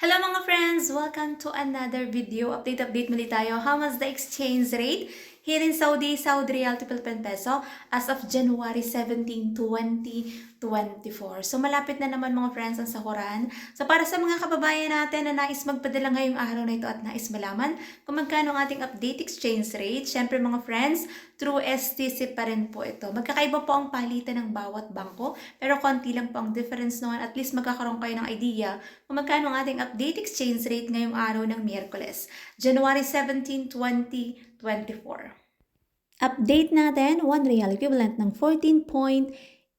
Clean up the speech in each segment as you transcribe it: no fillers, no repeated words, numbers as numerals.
Hello mga friends! Welcome to another video. Update muli tayo. How was the exchange rate here in Saudi Riyal to Philippine Peso as of January 17, 2024. So malapit na naman mga friends ang sahuran. So para sa mga kababayan natin na nais magpadala ngayong araw na ito at nais malaman kung magkano ang ating update exchange rate, syempre mga friends, through STC pa rin po ito. Magkakaiba po ang palitan ng bawat bangko, pero konti lang po ang difference noon. At least magkakaroon kayo ng idea kung magkano ang ating update exchange rate ngayong araw ng Miyerkules, January 17, 2024. Update natin, 1 real equivalent ng 14.84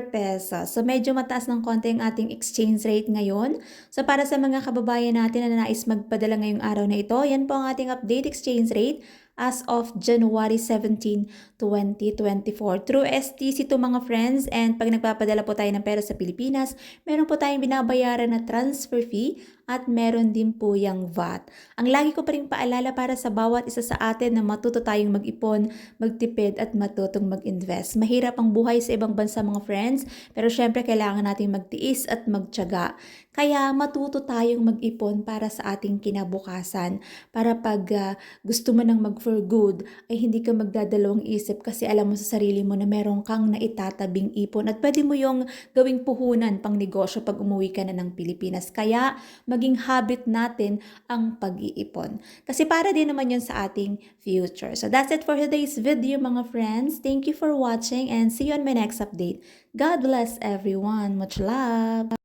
pesos. So medyo mataas ng konti ang ating exchange rate ngayon. So para sa mga kababayan natin na nais magpadala ngayong araw na ito, yan po ang ating update exchange rate as of January 17, 2024. Through STC to mga friends, and pag nagpapadala po tayo ng pera sa Pilipinas, meron po tayong binabayaran na transfer fee at meron din po yung VAT. Ang lagi ko pa rin paalala para sa bawat isa sa atin na matuto tayong mag-ipon, magtipid at matutong mag-invest. Mahirap ang buhay sa ibang bansa mga friends, pero syempre kailangan natin magtiis at magtiyaga. Kaya matuto tayong mag-ipon para sa ating kinabukasan. Para pag gusto mo nang mag-for good, ay hindi ka magdadalawang isip kasi alam mo sa sarili mo na meron kang naitatabing ipon at pwede mo yung gawing puhunan pang negosyo pag umuwi ka na ng Pilipinas. Kaya maging habit natin ang pag-iipon. Kasi para din naman yun sa ating future. So that's it for today's video mga friends. Thank you for watching and see you on my next update. God bless everyone. Much love!